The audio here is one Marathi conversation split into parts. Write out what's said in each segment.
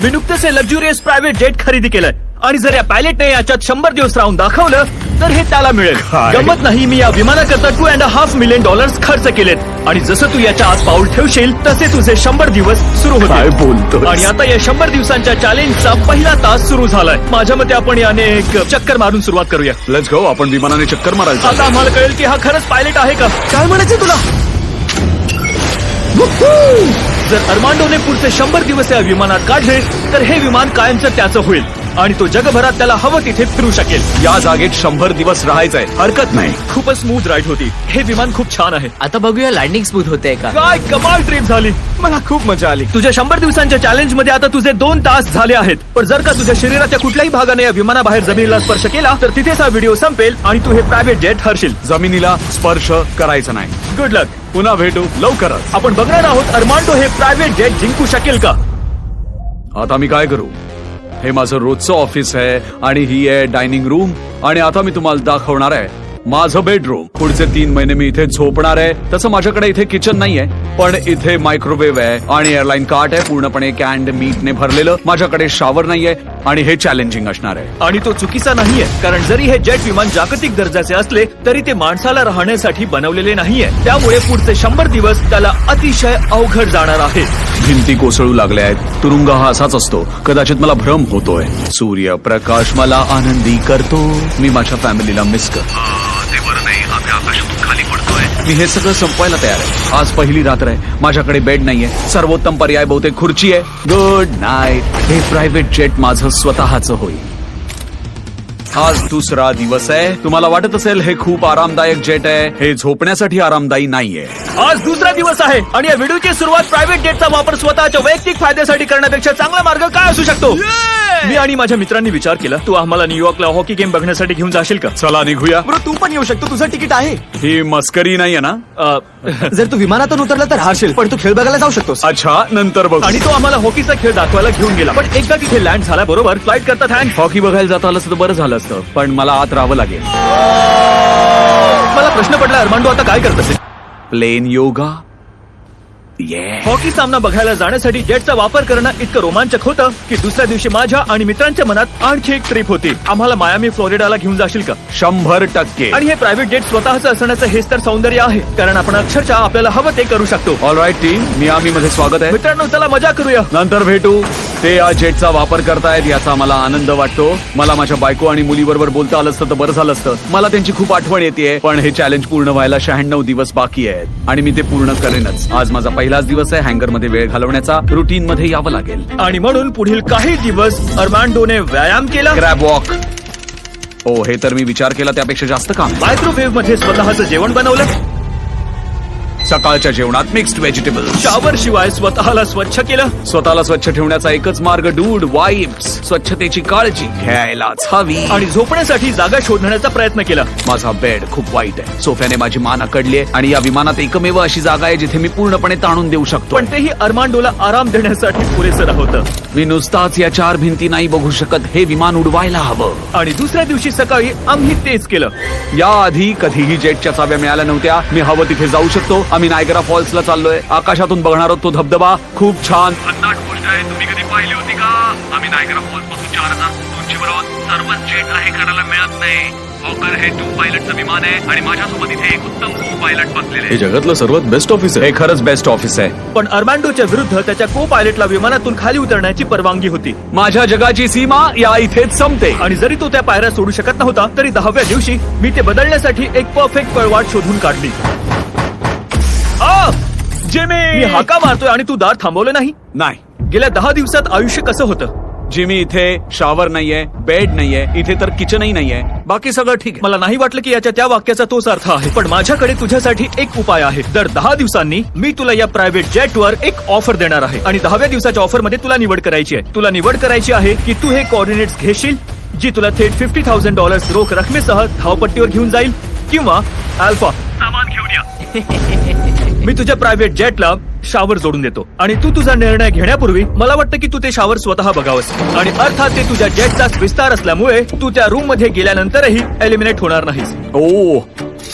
मी नुकतंच हे लक्झुरियस प्रायव्हेट जेट खरेदी केलंय आणि जर या पायलटने याच्यात 100 दिवस राहून दाखवलं तर हे त्याला मिळेल. काय? गंमत नाही, मी या विमानाकरता $2.5 मिलियन खर्च केलेत आणि जसं तू याच्या आत पाऊल ठेवशील तसे तुझे 100 दिवस सुरू काय होतील. बोलतोस? आणि आता या 100 दिवसांच्या चॅलेंजचा पहिला तास सुरू झालाय. माझ्या मते आपण याने एक चक्कर मारून सुरुवात करूया. Let's go. आपण विमानाने चक्कर मारायला आता आम्हाला कळेल की हा खरंच पायलट आहे का. काय म्हणायचं तुला? जर अर्मांडोने पुढचे 100 दिवस या विमानात काढले तर हे विमान कायमचं त्याचं होईल आणि तो जगभरात त्याला हवं तिथे फिरू शकेल. या जागेत 100 दिवस राहायचंय, हरकत नाही. खूपच स्मूथ राईड होती. हे विमान खूप छान आहे. आता बघूया लँडिंग स्मूथ होते का. काय कमाल ट्रिप झाली. मला खूप मजा आली. तुझ्या 100 दिवसांच्या चॅलेंज मध्ये आता तुझे 2 तास झाले आहेत. पण जर का तुझ्या शरीराच्या कुठल्याही भागाने या विमानाबाहेर जमिनीला स्पर्श केला तर तिथेच हा व्हिडिओ संपेल आणि तू हे प्रायव्हेट जेट हरशील. जमिनीला स्पर्श करायचा नाही. गुड लक. पुन्हा भेटू लवकरच. आपण बघणार आहोत अर्मांडो हे प्रायव्हेट जेट जिंकू शकेल का. आता मी काय करू? हे माझं रोजचं ऑफिस आहे आणि ही आहे डायनिंग रूम आणि आता मी तुम्हाला दाखवणार आहे माझं बेडरूम. पुढचे 3 महिने मी इथे झोपणार आहे. तसं माझ्याकडे इथे किचन नाहीये पण इथे मायक्रोवेव्ह आहे आणि एअरलाईन कार्ट आहे पूर्णपणे कॅन्ड मीटने भरलेलं. माझ्याकडे शॉवर नाहीये आणि हे चॅलेंजिंग असणार आहे. आणि तो चुकीचा नाहीये कारण जरी हे जेट विमान जागतिक दर्जाचे असले तरी ते माणसाला राहण्यासाठी बनवलेले नाहीये. त्यामुळे पुढचे 100 दिवस त्याला अतिशय अवघड जाणार आहे. भिंती कोसळू लागल्या आहेत. तुरुंग हा असाच असतो. कदाचित मला भ्रम होतोय. सूर्यप्रकाश मला आनंदी करतो. मी माझ्या फॅमिलीला मिस करतो. मी हे सगळं संपवायला तयार आहे. आज पहिली रात्र आहे. माझ्याकडे बेड नाहीये. सर्वोत्तम पर्याय बहुतेक खुर्ची आहे. Good night. हे प्रायव्हेट जेट माझं स्वतःचं होईल. आज दुसरा दिवस आहे. तुम्हाला वाटत असेल हे खूप आरामदायक जेट आहे. हे झोपण्यासाठी आरामदायी नाहीये. आज दुसरा दिवस आहे आणि या व्हिडिओची सुरुवात प्रायव्हेट जेटचा वापर स्वतःच्या वैयक्तिक फायद्यासाठी करण्यापेक्षा चांगला मार्ग काय असू शकतो. मी आणि माझ्या मित्रांनी विचार केला तू आम्हाला न्यूयॉर्कला हॉकी गेम बघण्यासाठी घेऊन जाशील का. चला निघूया. बरं तू पण येऊ शकतो. तुझं तिकीट आहे. ही मस्करी नाहीये ना. जर तू विमानातून उतरला तर हारशील पण तू खेळ बघायला जाऊ शकतोस. अच्छा नंतर बघ. आणि तो आम्हाला हॉकीचा खेळ दाखवायला घेऊन गेला. पण एकदा तिथे लँड झाला बरोबर फ्लाईट करता थँक्स. हॉकी बघायला जात आलं तर बरं झालं असतं पण मला आत राहावं लागेल. मला प्रश्न पडला अर्मांडो आता काय करत असेल. प्लेन योगा. हॉकी सामना बघायला जाण्यासाठी जेटचा वापर करणं इतकं रोमांचक होतं की दुसऱ्या दिवशी माझ्या आणि मित्रांच्या मनात आणखी एक ट्रिप होती. आम्हाला मायामी फ्लोरिडाला घेऊन जाशील का. 100%. आणि हे प्रायव्हेट जेट स्वतःचं असण्याचं हेच तर सौंदर्य आहे कारण आपण अक्षरशः आपल्याला हवं ते करू शकतो. All right team. मियामी मध्ये स्वागत आहे. मित्रांनो चला मजा करूया. नंतर भेटू. ते या जेटचा वापर करतायत याचा मला आनंद वाटतो. मला माझ्या बायको आणि मुलीबरोबर बोलता आलं असतं तर बरं झालं असतं. मला त्यांची खूप आठवण येते पण हे चॅलेंज पूर्ण व्हायला 96 दिवस बाकी आहेत आणि मी ते पूर्ण करेनच. आज माझा पहिलाच दिवस आहे. हँगर मध्ये वेळ घालवण्याचा. रुटीन मध्ये यावं लागेल. आणि म्हणून पुढील काही दिवस अर्मांडोने व्यायाम केला. Crab walk. हो हे तर मी विचार केला त्यापेक्षा जास्त काम. मायक्रोवेव्ह मध्ये स्वतःचं जेवण बनवलं. सकाळच्या जेवणात मिक्स्ड व्हेजिटेबल. शॉवर शिवाय स्वतःला स्वच्छ केलं. स्वतःला स्वच्छ ठेवण्याचा एकच मार्ग डूड वाइप्स. स्वच्छतेची काळजी घ्यायलाच हवी. आणि झोपण्यासाठी जागा शोधण्याचा प्रयत्न केला. माझा बेड खूप वाईट आहे. सोफ्याने माझी मान आकडली आहे आणि या विमानात एकमेव अशी जागा आहे जिथे मी पूर्णपणे ताणून देऊ शकतो. पण तेही अर्मांडोला आराम देण्यासाठी पुरेसं होतं. मी नुसताच या 4 भिंती नाही बघू शकत. हे विमान उडवायला हवं. आणि दुसऱ्या दिवशी सकाळी आम्ही तेच केलं. याआधी कधीही जेटच्या चाव्या मिळाल्या नव्हत्या. मी हवं तिथे जाऊ शकतो. आम्ही नायगरा फॉल्सला चाललोय. आकाशातून बघणार आहोत तो धबधबा. खूप छान. भन्नाट गोष्ट आहे. तुम्ही कधी पाहिली होती का. आम्ही नायगरा फॉल्स पासून 4000 फूट उंचीवर आहोत. सर्वच जेट आहे करायला मिळत नाही. हॉकर हे 2 पायलटचं विमान आहे आणि माझ्यासोबत इथे एक उत्तम को पायलट बसलेले आहे. जगातलं सर्वात बेस्ट ऑफिस आहे. हे खरंच बेस्ट ऑफिस आहे. पण अर्मांडोच्या विरुद्ध त्याच्या को पायलटला विमानातून खाली उतरण्याची परवानगी होती. माझ्या जगाची सीमा या इथेच संपते. आणि जरी तो त्या पायऱ्या सोडू शकत नव्हता तरी 10व्या दिवशी मी ते बदलण्यासाठी एक परफेक्ट पळवाट शोधून काढली. मी हाका मारतोय आणि तू दार थांबवलं नाही. गेल्या 10 दिवसात आयुष्य कसं होतं. जिमी इथे शॉवर नाहीये. बेड नाहीये. इथे तर किचनही नाहीये. बाकी सगळं ठीक आहे. मला नाही वाटलं की याच्या त्या वाक्याचा तोच अर्थ आहे. पण माझ्याकडे तुझ्यासाठी एक उपाय आहे. दर 10 दिवसांनी मी तुला या प्रायव्हेट जेटवर एक ऑफर देणार आहे आणि 10व्या दिवसाच्या ऑफर मध्ये तुला निवड करायची आहे. तुला निवड करायची आहे की तू हे कोऑर्डिनेट्स घेशील जी तुला थेट $50,000 रोख रकमेसह धावपट्टीवर घेऊन जाईल किंवा अल्फा सामान घेऊन या. मी तुझ्या प्रायव्हेट जेटला शॉवर जोडून देतो आणि तू तुझा निर्णय घेण्यापूर्वी मला वाटतं की तू ते शॉवर स्वतः बघावंस. आणि अर्थात ते तुझ्या जेटचाच विस्तार असल्यामुळे तू त्या रूम मध्ये गेल्यानंतरही एलिमिनेट होणार नाहीस. ओ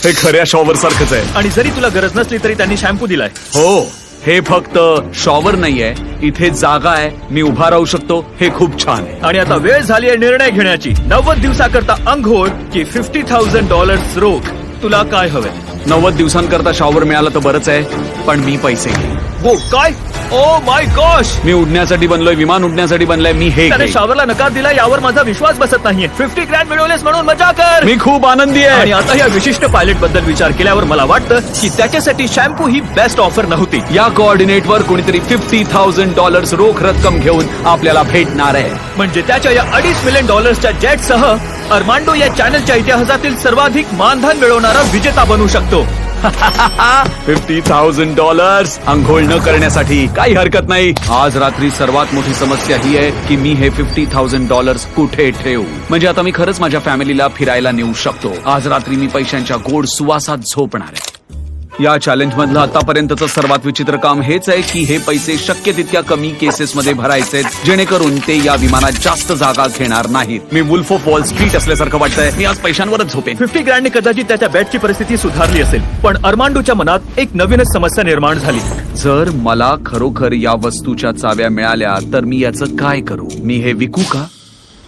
हे खऱ्या शॉवर सारखंच आहे. आणि जरी तुला गरज नसली तरी त्यांनी शॅम्पू दिलाय. हो हे फक्त शॉवर नाहीये, इथे जागा आहे, मी उभा राहू शकतो. हे खूप छान आहे. आणि आता वेळ झाली आहे निर्णय घेण्याची. 90 दिवसाकरता अंघोळ की $50,000 रोख. तुला काय हवंय? 90 दिवसांकरता शॉवर मिळालं तर बरंच आहे, पण मी पैसे घेईन. वो काय? ओ माय गॉश, मी उडण्यासाठी बनलोय, विमान उडण्यासाठी बनलंय. मी हे त्याने घेईन. शॉवरला नकार दिला यावर माझा विश्वास बसत नाहीये. 50 ग्रँड मिळवलेस म्हणून मजा कर. मी खूप आनंदी आणि आहे. आता या विशिष्ट पायलट बद्दल विचार केल्यावर मला वाटतं की त्याच्यासाठी शॅम्पू ही बेस्ट ऑफर नव्हती. या कोऑर्डिनेटवर कोणीतरी $50,000 रोख रक्कम घेऊन आपल्याला भेटणार आहे. म्हणजे त्याच्या या $2.5 मिलियन जेटसह अर्मांडो या चॅनलच्या इतिहासातील सर्वाधिक मानधन मिळवणारा विजेता बनू शकतो. $50,000 अंघोळ न करण्यासाठी काही हरकत नाही. आज रात्री सर्वात मोठी समस्या ही आहे की मी हे $50,000 कुठे ठेवू. म्हणजे आता मी खरंच माझ्या फॅमिलीला फिरायला नेऊ शकतो. आज रात्री मी पैशांच्या गोड सुवासात झोपणार आहे. या चॅलेंज मधलं आतापर्यंतचं सर्वात विचित्र काम हेच आहे की हे पैसे शक्य तितक्या कमी केसेसमध्ये भरायचे, जेणेकरून ते या विमानात जास्त जागा घेणार नाहीत. मी वुल्फ ऑफ वॉल स्ट्रीट असल्यासारखं वाटतंय. मी आज पैशांवरच झोपेन. 50 ग्रँडने कदाचित त्याच्या बॅटची परिस्थिती सुधारली असेल, पण अर्मांडोच्या मनात एक नवीनच समस्या निर्माण झाली. जर मला खरोखर या वस्तूच्या चाव्या मिळाल्या तर मी याचं काय करू? मी हे विकू का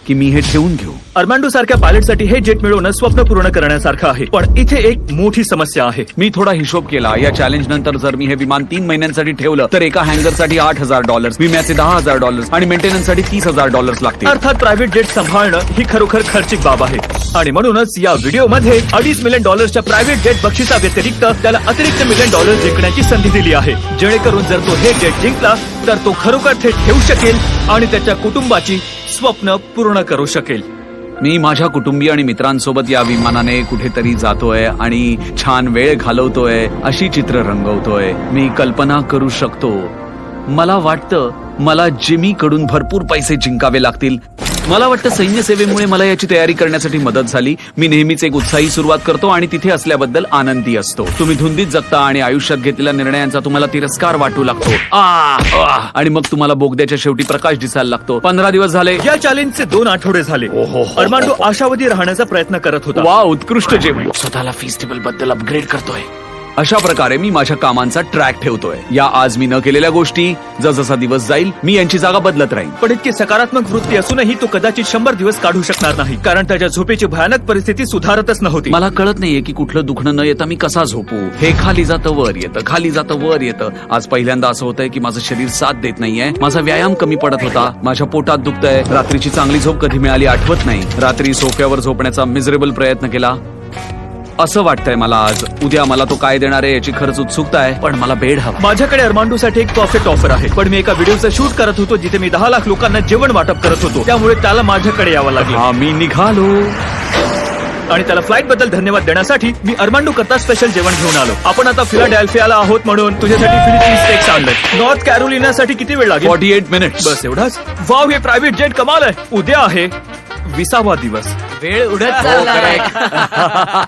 की मी हे ठेवून घेऊ? अर्मांडो सारख्या पायलटसाठी हे जेट मिळवणं स्वप्न पूर्ण करण्यासारखं आहे, पण इथे एक मोठी समस्या आहे. मी थोडा हिशोब केला. या चॅलेंज नंतर जर मी हे विमान 3 महिन्यांसाठी ठेवलं तर एका हँगरसाठी $8,000, विम्याचे $10,000 आणि मेंटेनन्ससाठी $30,000 लागतील. अर्थात प्रायव्हेट जेट सांभाळणं ही खरोखर खर्चिक बाब आहे. आणि म्हणूनच या व्हिडिओमध्ये $2.5 मिलियन प्रायव्हेट जेट बक्षिसा व्यतिरिक्त त्याला अतिरिक्त $1 मिलियन जिंकण्याची संधी दिली आहे, जेणेकरून जर तो हे जेट जिंकला तर तो खरोखर ते ठेवू शकेल आणि त्याच्या कुटुंबाची स्वप्न पूर्ण करू शकेल. मी माझ्या कुटुंबीय आणि मित्रांसोबत या विमानाने कुठेतरी जातोय आणि छान वेळ घालवतोय, अशी चित्र रंगवतोय. मी कल्पना करू शकतो. मला वाटतं मला जिमी कडून भरपूर पैसे जिंकावे लागतील. मला वाटतं सैन्य सेवेमुळे मला याची तयारी करण्यासाठी मदत झाली. मी नेहमीच एक उत्साही सुरुवात करतो आणि तिथे असल्याबद्दल आनंदी असतो. तुम्ही धुंदीत जगता आणि आयुष्यात घेतलेल्या निर्णयांचा तुम्हाला तिरस्कार वाटू लागतो. आणि मग तुम्हाला बोगद्याच्या शेवटी प्रकाश दिसायला लागतो. 15 दिवस झाले. या चॅलेंजचे 2 आठवडे झाले. अर्मांडो आशावादी राहण्याचा प्रयत्न करत होता. वा, उत्कृष्ट जेवण. स्वतःला फेस्टिवल बद्दल अपग्रेड करतोय. अशा प्रकारे मी माझ्या कामांचा ट्रॅक ठेवतोय. या आज मी न केलेल्या गोष्टी, जसजसा दिवस जाईल मी यांची जागा बदलत राहील. पण इतकी सकारात्मक वृत्ती असूनही तो कदाचित 100 दिवस काढू शकणार नाही, कारण त्याच्या झोपेची भयानक परिस्थिती सुधारतच नव्हती. मला कळत नाहीये की कुठलं दुखणं न येता मी कसा झोपू. हे खाली जातं वर येतं, खाली जातं वर येतं. आज पहिल्यांदा असं होतंय की माझं शरीर साथ देत नाहीये. माझा व्यायाम कमी पडत होता. माझ्या पोटात दुखतंय. रात्रीची चांगली झोप कधी मिळाली आठवत नाही. रात्री सोफ्यावर झोपण्याचा मिझरेबल प्रयत्न केला. असं वाटतंय मला आज. उद्या मला तो काय देणार आहे याची खरंच उत्सुकता आहे, पण मला बेड हवा. माझ्याकडे अर्मांडोसाठी एक परफेक्ट ऑफर आहे, पण मी एका व्हिडिओचं शूट करत होतो जिथे मी 10 लाख लोकांना जेवण वाटप करत होतो, त्यामुळे त्याला माझ्याकडे यावं लागलं. हा, मी निघालो. आणि त्याला फ्लाईट बद्दल धन्यवाद देण्यासाठी मी अर्मांडो करता स्पेशल जेवण घेऊन आलो. आपण आता फिलाडेल्फियाला आहोत म्हणून तुझ्यासाठी फिलिपिन स्टेक्स आणलंय. नॉर्थ कॅरोलिनासाठी किती वेळ लागेल? 48 मिनिट्स. बस एवढाच. वाव, हे प्रायव्हेट जेट कमाल आहे. उद्या आहे 20वा दिवस. वेळ उडत चाललाय.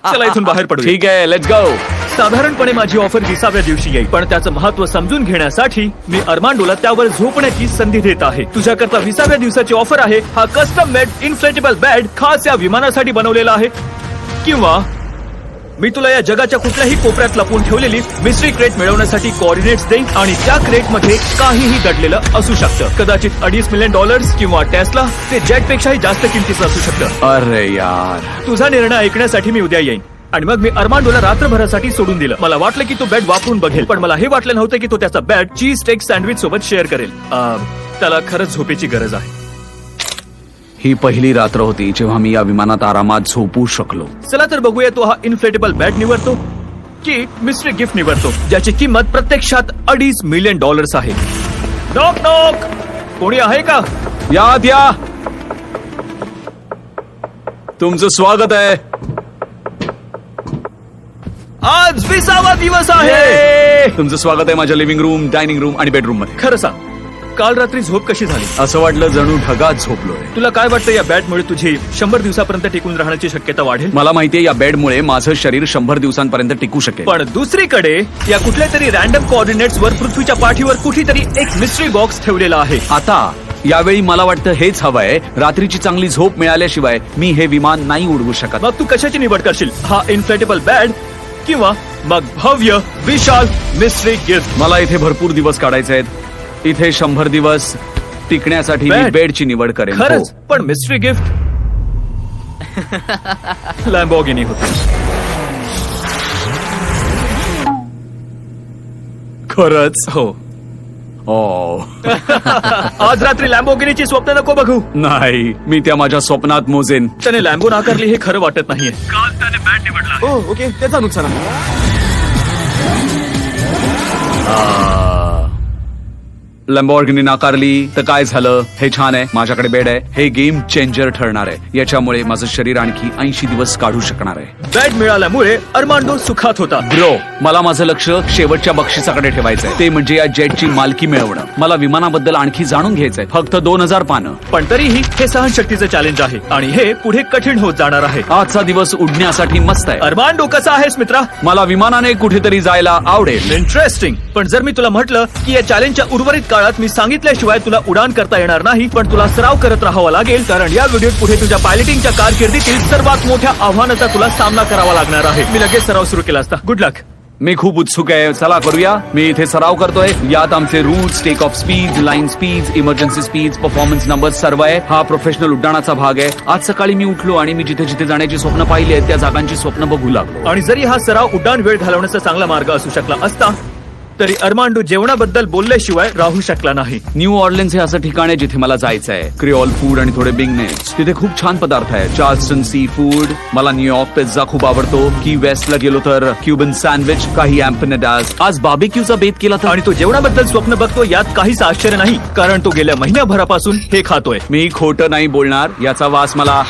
चला इथून बाहेर पडू. ठीक आहे, लेट्स गो. साधारणपणे माझी ऑफर 20व्या दिवशी येईल, पण त्याचं महत्व समजून घेण्यासाठी मी अर्मांडोला त्यावर झोपण्याची संधी देत आहे. तुझ्याकरता 20व्या दिवसाची ऑफर आहे हा कस्टम मेड इन्फ्लेटेबल बेड, खास या विमानासाठी बनवलेला आहे. किंवा मी तुला या जगाच्या कुठल्याही कोपऱ्यात लपवून ठेवलेली मिस्ट्री क्रेट मिळवण्यासाठी कोऑर्डिनेट्स देईन आणि त्या क्रेट मध्ये काहीही दडलेलं असू शकतं. कदाचित $2.5 मिलियन किंवा टेस्ला ते जेट पेक्षाही जास्त किमतीचं असू शकतं. अरे यार. तुझा निर्णय ऐकण्यासाठी मी उद्या येईन. आणि मग मी अर्मांडोला रात्रभरासाठी सोडून दिलं. मला वाटलं की तो बेड वापरून बघेल, पण मला हे वाटलं नव्हतं की तो त्याचा बेड चीज स्टेक सँडविच सोबत शेअर करेल. त्याला खरंच झोपेची गरज आहे. ही पहिली रात्र होती जेव्हा मी या विमानात आरामात झोपू शकलो. चला तर बघूया तो हा इन्फ्लेटेबल बेड निवडतो की मिस्ट्री गिफ्ट निवडतो, ज्याची किंमत प्रत्यक्षात $2.5 मिलियन आहे. Knock knock. कोणी आहे का? यात या. तुमचं स्वागत आहे. आज 20वा दिवस आहे. तुमचं स्वागत आहे माझ्या लिव्हिंग रूम, डायनिंग रूम आणि बेडरूम मध्ये. खरं सांग, काल रात्री झोप कशी झाली? असं वाटलं जणू ढगात झोपलोय. तुला काय वाटतं या बेडमुळे तुझी 100 दिवसापर्यंत टिकून राहण्याची शक्यता वाढेल? मला माहितीये या बेडमुळे माझं शरीर 100 दिवसांपर्यंत टिकू शकेल. पण दुसरीकडे या कुठल्या तरी रॅन्डम कोऑर्डिनेट्स वर पृथ्वीच्या पाठीवर कुठेतरी एक मिस्ट्री बॉक्स ठेवलेला आहे. आता यावेळी मला वाटतं हेच हवंय. रात्रीची चांगली झोप मिळाल्याशिवाय मी हे विमान नाही उडवू शकत. मग तू कशाची निवड करशील? हा इन्फ्लेटेबल बेड किंवा मग भव्य विशाल मिस्ट्री गिफ्ट. मला इथे भरपूर दिवस काढायचे आहेत. इथे 100 दिवस टिकण्यासाठी मी बेड. बेडची निवड करेन. खरंच हो. पण मिस्ट्री गिफ्ट लॅम्बोर्गिनी होती. खरंच हो. ओ आज रात्री लॅम्बोर्गिनीची स्वप्न नको बघू. नाही, मी त्या माझ्या स्वप्नात मोजेन. त्याने लॅम्बो नाकारली हे खरं वाटत नाहीये. काल त्याने बॅट निवडला. ओ ओके, त्याचा नुकसान आहे. लॅम्बोर्गिनी नाकारली तर काय झालं? हे छान आहे, माझ्याकडे बेड आहे. हे गेम चेंजर ठरणार आहे. याच्यामुळे माझं शरीर आणखी 80 दिवस काढू शकणार आहे. बॅट मिळाल्यामुळे अर्मांडो सुखात होता. ब्रो, मला माझं लक्ष शेवटच्या बक्षिसाकडे ठेवायचंय. ते म्हणजे या जेटची मालकी मिळवणं. मला विमानाबद्दल आणखी जाणून घ्यायचंय. फक्त 2000 पानं. पण तरीही हे सहनशक्तीचं चॅलेंज आहे आणि हे पुढे कठीण होत जाणार आहे. आजचा दिवस उडण्यासाठी मस्त आहे. अर्मांडो कसा आहेस मित्रा? मला विमानाने कुठेतरी जायला आवडेल. इंटरेस्टिंग. पण जर मी तुला म्हटलं की या चॅलेंजच्या उर्वरित काळात मी सांगितल्याशिवाय तुला उडान करता येणार नाही, पण तुला सराव करत राहावा लागेल, कारण या व्हिडिओत पुढे तुझ्या पायलटिंगच्या कारकिर्दीतील सर्वात मोठ्या आव्हानाचा तुला सामना करावा लागणार आहे. मी लगेच सराव सुरू केला असता. गुड लक. मी खूप उत्सुक आहे. चला करूया. मी इथे सराव करतोय. यात आमचे routes, take off speed, line speed, emergency speed, performance number सर्व आहे. हा प्रोफेशनल उड्डाणाचा भाग आहे. आज सकाळी मी उठलो आणि मी जिथे जिथे जाण्याची स्वप्न पाहिली आहेत त्या जागांची स्वप्न बघू लागलो. आणि जरी हा सराव उड्डाण वेळ घालवण्याचा चांगला मार्ग असू शकला असता, तरी अर्मांडो जेवणाबद्दल बोलल्याशिवाय राहू शकला नाही. न्यू ऑर्लिन्स हे असं ठिकाण आहे जिथे मला जायचं आहे. क्रिओल फूड आणि थोडे बिगनेट्स. तिथे खूप छान पदार्थ आहे. चार्ल्स्टन सी फूड. मला न्यूयॉर्क पिझ्झा खूप आवडतो. की वेस्टला गेलो तर क्युबन सँडविच, काही एम्पनेडास. आज बार्बिक्यूचा बेत केला तर. आणि तो जेवणाबद्दल स्वप्न बघतो यात काहीच आश्चर्य नाही, कारण तो गेल्या महिन्याभरापासून हे खातोय. मी खोटं नाही बोलणार. याचा वास मला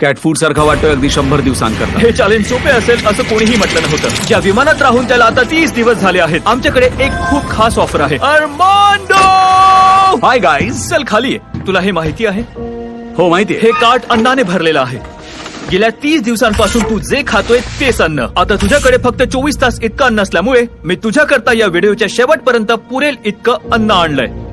कॅट फूड सारखा वाटतोय. अगदी 100 दिवसांकरता. हे चॅलेंज सोपे असेल असं कोणीही म्हटलं नव्हतं. ज्या विमानात राहून त्याला आता 30 दिवस झाले आहेत. आमच्याकडे एक खूप खास ऑफर आहे. Armando, hi guys. चल खाली ये. तुला हे माहिती आहे? हो माहितीये. हे कार्ट अन्नाने भरलेलं आहे. गेल्या 30 दिवसांपासून तू जे खातोय तेच अन्न. आता तुझ्याकडे फक्त 24 तास इतकं अन्न असल्यामुळे मी तुझ्याकरता या व्हिडिओच्या शेवटपर्यंत पुरेल इतकं अन्न आणलंय.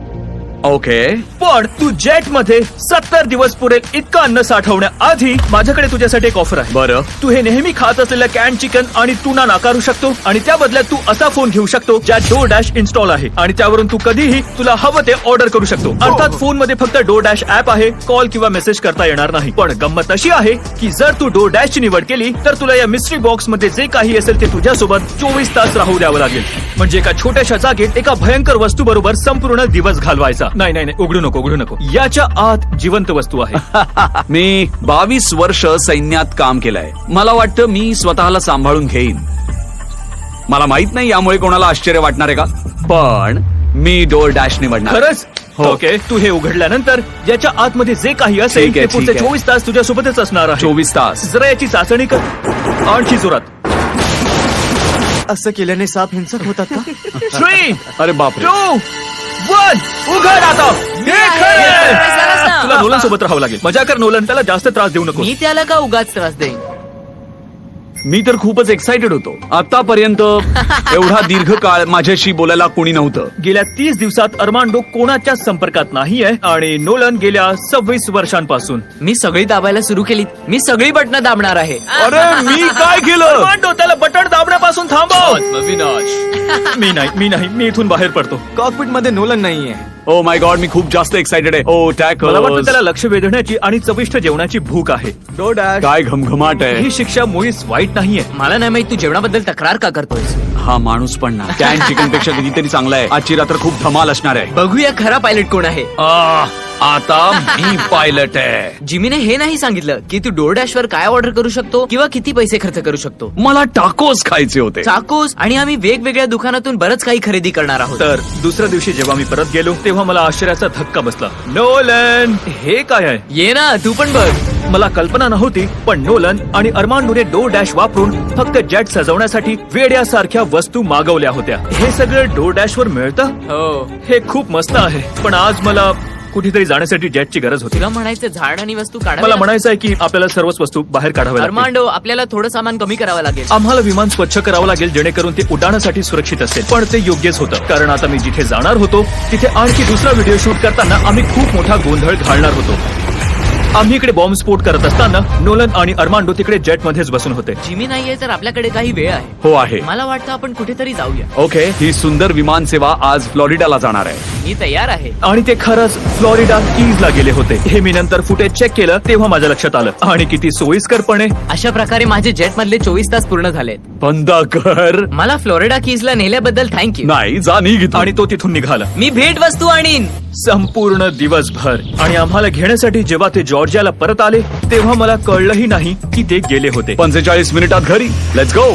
ओके. पण तू जेट मध्ये 70 दिवस पुरेल इतकं अन्न साठवण्याआधी माझ्याकडे तुझ्यासाठी एक ऑफर आहे. बरं. तू हे नेहमी खात असलेलं कॅन चिकन आणि टुना नाकारू शकतो आणि त्या बदल्यात तू असा फोन घेऊ शकतो ज्यात डोरडॅश इन्स्टॉल आहे आणि त्यावरून तू कधीही तुला हवं ते ऑर्डर करू शकतो. अर्थात फोन मध्ये फक्त डोरडॅश ऍप आहे. कॉल किंवा मेसेज करता येणार नाही. पण गंमत अशी आहे की जर तू डोरडॅशची निवड केली तर तुला या मिस्ट्री बॉक्स मध्ये जे काही असेल ते तुझ्यासोबत 24 तास राहू द्यावं लागेल. म्हणजे एका छोट्याशा जागेत एका भयंकर वस्तू बरोबर संपूर्ण दिवस घालवायचा. नाही नाही नाही, उघडू नको. याच्या आत जिवंत वस्तू आहे. मी 22 वर्ष सैन्यात काम केलंय. मला वाटतं मी स्वतःला सांभाळून घेईन. मला माहित नाही यामुळे कोणाला आश्चर्य वाटणार आहे का, पण मी डोर डॅश निवडणार. खरंच? हो. ओके. तू हे उघडल्यानंतर याच्या आतमध्ये जे काही असेल ठीक आहे, ते पुढचे ठीक आहे. 24 तास तुझ्यासोबतच असणार आहे. 24 तास. जरा याची चाचणी कर. आणखी जोरात. असं केल्याने साप हिंसक होतात का? 3, अरे बापरे. 2, 1 उघड आता. हे खरंय. तुला नोलन सोबत राहावं लागेल. मजा कर नोलन, त्याला जास्त त्रास देऊ नको. मी त्याला का उगाच त्रास देईन? मी तर खूपच एक्साइटेड होतो. आतापर्यंत एवढा दीर्घ काळ माझ्याशी बोलायला कोणी नव्हतं. गेल्या 30 दिवसात अर्मांडो कोणाच्याच संपर्कात नाहीये आणि नोलन गेल्या 26 वर्षांपासून. मी सगळी दाबायला सुरू केली. मी सगळी बटणं दाबणार आहे. अरे मी काय केलं? अर्मांडो, त्याला बटण दाबण्यापासून थांबव. मी इथून बाहेर पडतो. कॉकपिट मध्ये नोलन नाहीये. ओ माय गॉड, मी खूप जास्त एक्साइटेड आहे. ओ टॅक. मला वाटतं त्याला लक्ष वेधण्याची आणि चविष्ट जेवणाची भूक आहे. डोरडॅश. काय घमघमाट आहे. ही शिक्षा मुळीच वाईट नाहीये. मला नाही माहित तू जेवणाबद्दल तक्रार का करतोयस. हा माणूस पण ना कॅन चिकन पेक्षा कितीतरी चांगला आहे. आजची रात्र खूप धमाल असणार आहे. बघूया खरा पायलट कोण आहे. आता मी पायलट आहे. जिमीने हे नाही सांगितलं की तू डोरडॅश वर काय ऑर्डर करू शकतो किंवा किती पैसे खर्च करू शकतो. मला टाकोस खायचे होते. चाकोस आणि आम्ही वेगवेगळ्या दुकानातून बरंच काही खरेदी करणार आहोत. तर दुसऱ्या दिवशी जेव्हा मी परत गेलो तेव्हा मला आश्चर्याचा धक्का बसला. नोलन, हे काय आहे? ये ना तू पण बघ. मला कल्पना नव्हती, पण नोलन आणि अर्मांडोने डोर डॅश वापरून फक्त जेट सजवण्यासाठी वेड्यासारख्या वस्तू मागवल्या होत्या. हे सगळं डोर डॅश वर मिळतं. हो, हे खूप मस्त आहे, पण आज मला कुठेतरी जाण्यासाठी जेटची गरज होती. तुला म्हणायचं झाड आणि वस्तू काढायला. मला म्हणायचं आहे की आपल्याला सर्वच वस्तू बाहेर काढाव्या लागतील. अर्मांडो, आपल्याला थोडं सामान कमी करावं लागेल. आम्हाला विमान स्वच्छ करावं लागेल जेणेकरून ते उड्डाणासाठी सुरक्षित असेल. पण ते योग्यच होतं, कारण आता मी जिथे जाणार होतो तिथे आणखी दुसरा व्हिडिओ शूट करताना आम्ही खूप मोठा गोंधळ घालणार होतो. आम्ही इकडे बॉम्ब स्फोट करत असताना नोलन आणि अर्मांडो तिकडे जेट मध्येच बसून होते. जिमी नाहीये तर आपल्याकडे काही वेळ आहे. हो आहे. मला वाटतं आपण कुठेतरी जाऊया. ओके, ही सुंदर विमान सेवा आज फ्लोरिडाला जाणार आहे. मी तयार आहे. आणि ते खरंच फ्लोरिडा कीजला गेले होते. हे मी नंतर फुटेज चेक केलं तेव्हा माझ्या लक्षात आलं. आणि किती सोयीस्करपणे. अशा प्रकारे माझे जेट मधले 24 तास पूर्ण झालेत. बंद कर. मला फ्लोरिडा कीजला नेल्याबद्दल थँक्यू. नाही, जा निघ इथून. आणि तो तिथून निघाला मी भेट वस्तू आणीन. संपूर्ण दिवसभर. आणि आम्हाला घेण्यासाठी जेव्हा ते जॉर्जियाला परत आले तेव्हा मला कळलंही नाही की ते गेले होते. 45 मिनिटात घरी. Let's go.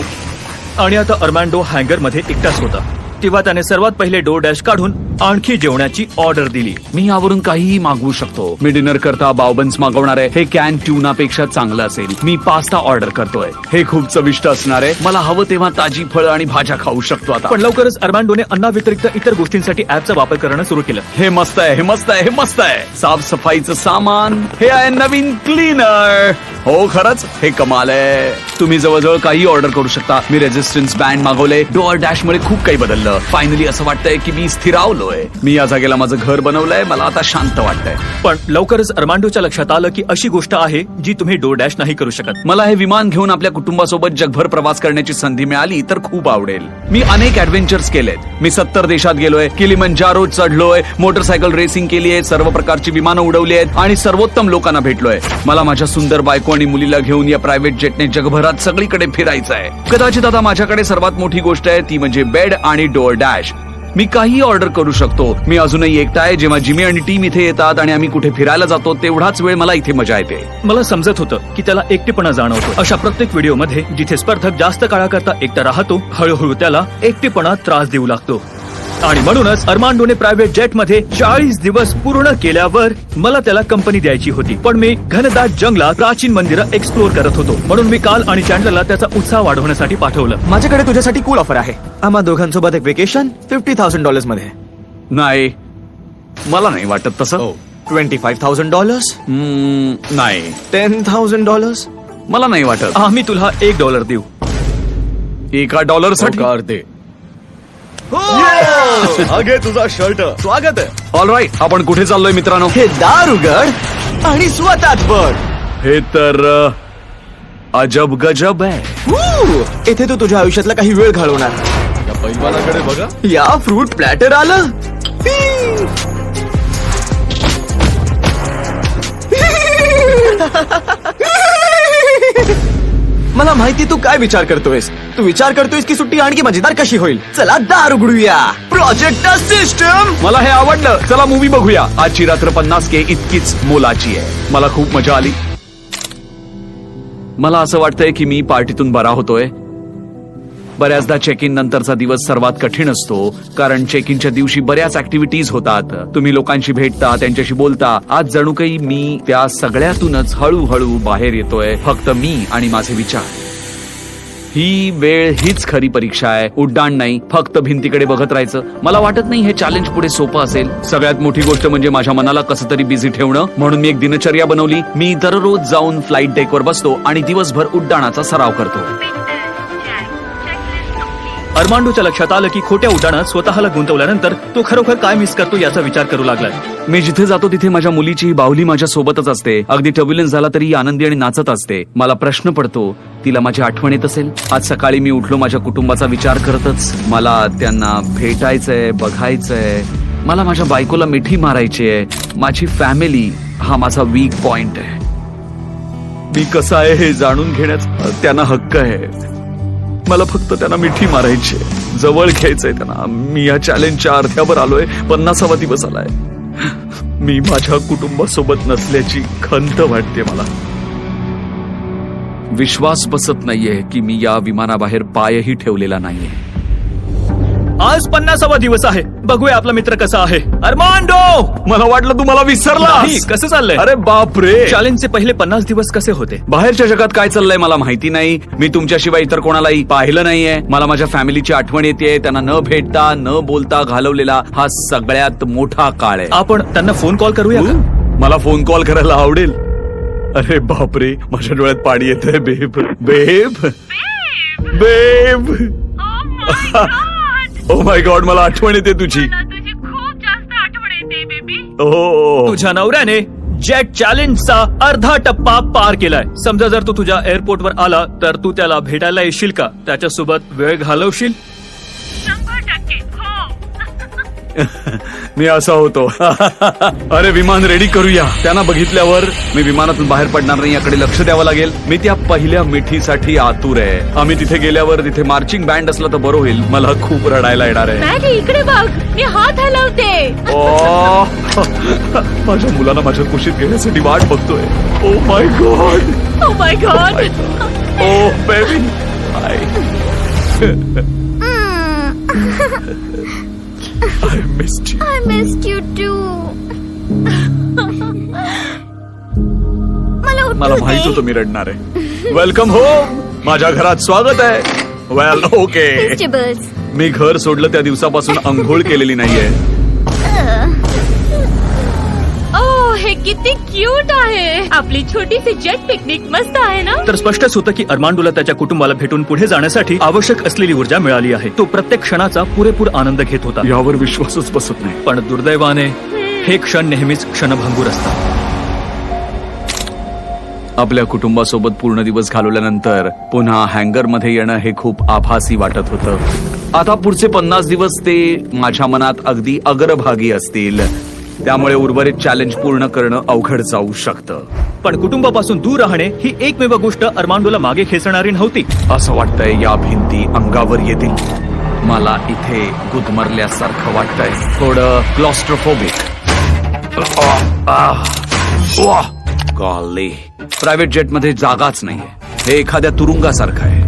आणि आता अर्मांडो हँगर मध्ये एकटाच होता. तेव्हा त्याने सर्वात पहिले डोर डॅश काढून आणखी जेवणाची ऑर्डर दिली. मी यावरून काहीही मागवू शकतो. मी डिनर करता बावबन्स मागवणार आहे. हे कॅन ट्यूना पेक्षा चांगलं असेल. मी पास्ता ऑर्डर करतोय. हे खूप चविष्ट असणार आहे. मला हवं तेव्हा ताजी फळं आणि भाज्या खाऊ शकतो आता. पण लवकरच अर्मांडोने अन्नाव्यतिरिक्त इतर गोष्टींसाठी ऍपचा वापर करणं सुरू केलं. हे मस्त आहे, हे मस्त आहे, हे मस्त आहे. साफसफाईचं सामान. हे आहे नवीन क्लीनर. हो खरंच हे कमाल आहे. तुम्ही जवळजवळ काही ऑर्डर करू शकता. मी रेजिस्टन्स बँड मागवले. डोअर डॅश मुळे खूप काही बदललं. फायनली असं वाटतंय की मी स्थिरावलोय. मी या जागेला माझं घर बनवलंय. मला आता शांत वाटतंय. पण लवकरच अर्मांडोच्या लक्षात आलं की अशी गोष्ट आहे जी तुम्ही डोर डॅश नाही करू शकत. मला हे विमान घेऊन आपल्या कुटुंबासोबत जगभर प्रवास करण्याची संधी मिळाली तर खूप आवडेल. मी अनेक ऍडव्हेंचर्स केलेत. मी 70 देशात गेलोय. किलिमंजारो चढलोय. मोटरसायकल रेसिंग केली आहे. सर्व प्रकारची विमानं उडवली आहेत आणि सर्वोत्तम लोकांना भेटलोय. मला माझ्या सुंदर बायको आणि मुलीला घेऊन या प्रायव्हेट जेटने जगभरात सगळीकडे फिरायचं आहे. कदाचित आता माझ्याकडे सर्वात मोठी गोष्ट आहे ती म्हणजे बेड आणि डोअर डॅश. मी काही ऑर्डर करू शकतो. मी अजूनही एकटा आहे. जेव्हा जिमी आणि टीम इथे येतात आणि आम्ही कुठे फिरायला जातो तेवढाच वेळ मला इथे मजा येते. मला समजत होतं की त्याला एकटेपणा जाणवतो. अशा प्रत्येक व्हिडिओमध्ये जिथे स्पर्धक जास्त काळाकरता एकटा राहतो हळूहळू त्याला एकटेपणा त्रास देऊ लागतो. आणि म्हणूनच अर्मांडोने प्रायव्हेट जेट मध्ये 40 दिवस पूर्ण केल्यावर मला त्याला कंपनी द्यायची होती. पण मी घनदाट जंगलात प्राचीन मंदिरं एक्सप्लोर करत होतो. म्हणून मी काल आणि चॅन्डलरला त्याचा उत्साह वाढवण्यासाठी पाठवलं. माझ्याकडे तुझ्यासाठी कूल ऑफर आहे. आम्हा दोघांसोबत एक वेकेशन $50,000 मध्ये. नाही, मला नाही वाटत तसं. $25,000, नाही, $10,000. मला नाही वाटत. आम्ही तुला $1 देऊ. $1 दे. अगे तुझा शर्ट. स्वागत आहे. ऑल राईट, आपण कुठे चाललोय मित्रांनो? हे दार उघड आणि स्वतःच बघ. हे तर अजब गजब आहे. इथे तू तुझ्या आयुष्यातला काही वेळ घालवणार. या पैलवानाकडे बघा. या फ्रूट प्लॅटर आलं. मला माहिती तू काय विचार करतोयस. तू विचार करतोयस की सुट्टी आणखी मजेदार कशी होईल. चला दार उघडूया. Project system. मला हे आवडलं. चला मूवी बघूया. आजची रात्र 50K इतकीच मोलाची आहे. मला खूप मजा आली. मला असं वाटतंय की मी पार्टीतून बरा होतोय. बऱ्याचदा चेक इन नंतरचा दिवस सर्वात कठीण असतो कारण चेक इनच्या दिवशी बऱ्याच ऍक्टिव्हिटीज होतात. तुम्ही लोकांशी भेटता, त्यांच्याशी बोलता. आज जणू काही मी त्या सगळ्यातूनच हळूहळू बाहेर येतोय. फक्त मी आणि माझे विचार. ही वेळ हीच खरी परीक्षा आहे. उड्डाण नाही, फक्त भिंतीकडे बघत राहायचं. मला वाटत नाही हे चॅलेंज पुढे सोपं असेल. सगळ्यात मोठी गोष्ट म्हणजे माझ्या मनाला कसं तरी बिझी ठेवणं. म्हणून मी एक दिनचर्या बनवली. मी दररोज जाऊन फ्लाईट डेकवर बसतो आणि दिवसभर उड्डाणाचा सराव करतो. अर्मांडोच्या लक्षात आलं की खोट्या उड्डाणात स्वतःला गुंतवल्यानंतर तो खरोखर काय मिस करतो याचा विचार करू लागला. मी जिथे जातो तिथे माझ्या मुलीची बाहुली माझ्या सोबतच असते. अगदी टर्ब्युलन्स झाला तरी आनंदी आणि नाचत असते. मला प्रश्न पडतो, तिला माझी आठवण येत असेल. आज सकाळी मी उठलो माझ्या कुटुंबाचा विचार करतच. मला त्यांना भेटायचंय, बघायचंय. मला माझ्या बायकोला मिठी मारायची आहे. माझी फॅमिली हा माझा वीक पॉइंट आहे. मी कसा आहे हे जाणून घेण्याचा त्यांना हक्क आहे. मला फक्त त्यांना मिठी मारायची आहे, जवळ घ्यायचंय त्यांना. मी या चॅलेंजच्या अर्ध्यावर आलोय. 50वा दिवस आलाय. मी माझ्या कुटुंबासोबत नसल्याची खंत वाटते मला. विश्वास बसत नाहीये की मी या विमानाबाहेर पायही ठेवलेला नाहीये. आज 50वा दिवस आहे. बघूया आपला मित्र कसा आहे. अर्मांडो, मला वाटलं तुम्हाला विसरला. कसं चाललंय? अरे बापरे. चॅलेंजचे पहिले 50 दिवस कसे होते? बाहेरच्या जगात काय चाललंय मला माहिती नाही. मी तुमच्याशिवाय इतर कोणालाही पाहिलं नाहीये. मला माझ्या फॅमिलीची आठवण येते. त्यांना न भेटता न बोलता घालवलेला हा सगळ्यात मोठा काळ आहे. आपण त्यांना फोन कॉल करूया का? मला फोन कॉल करायला आवडेल. अरे बापरे, माझ्या डोळ्यात पाणी येतंय. बेब बेब बेब. ओ माय गॉड, मला आठवण येते तुझी. तुझी खूप जास्त आठवण येते बेबी. ओ, तुझ्या नवऱ्याने जेट चॅलेंजचा अर्धा टप्पा पार केलाय. समजा जर तू तुझ्या एअरपोर्टवर आला तर तू त्याला भेटायला येशील का? त्याच्यासोबत वेळ घालवशील? 100% हो. मी असा होतो. अरे विमान रेडी करूया. त्यांना बघितल्यावर मी विमानातून बाहेर पडणार नाही याकडे लक्ष द्यावं लागेल. मी त्या पहिल्या मिठीसाठी आतुर आहे. आम्ही तिथे गेल्यावर तिथे मार्चिंग बँड असला तर बरं होईल. मला खूप रडायला येणार आहे. मॅगी इकडे बघ, मी हात हलवते. ओ, माझ्या मुलाला माझ्या कुशीत घेण्यासाठी वाट बघतोय. Oh my god. Oh my god. Oh baby. I missed you. I missed you too. मला माहित होतं मी रडणार आहे. Welcome home. माझ्या घरात स्वागत आहे. वेल ओके. Vegetables. मी घर सोडलं त्या दिवसापासून अंघोळ केलेली नाहीये. ओ हे किती क्यूट आहे. आपली छोटीशी जेट पिकनिक मस्त आहे ना. तर स्पष्टच होतं की अर्मांडोला त्याच्या कुटुंबाला भेटून पुढे जाण्यासाठी आवश्यक असलेली ऊर्जा मिळाली आहे. तो प्रत्येक क्षणाचा पुरेपूर आनंद घेत होता. यावर विश्वासच बसत नाही. पण दुर्दैवाने हे क्षण नेहमीच क्षणभंगूर असतात. आपल्या कुटुंबासोबत पूर्ण दिवस घालवल्यानंतर पुन्हा हँगरमध्ये येणं हे खूप आभासी वाटत होतं. आता पुढचे 50 दिवस ते माझ्या मनात अगदी अग्रभागी असतील. त्यामुळे उर्वरित चॅलेंज पूर्ण करणं अवघड जाऊ शकतं. पण कुटुंबापासून दूर राहणे ही एकमेव गोष्ट अर्मांडोला मागे खेचणारी नव्हती. असं वाटतंय या भिंती अंगावर येतील. मला इथे गुदमरल्यासारखं वाटतंय. थोडं क्लॉस्ट्रोफोबिक. गॉली. प्रायव्हेट जेटमध्ये जागाच नाहीये. हे एखाद्या तुरुंगासारखं आहे.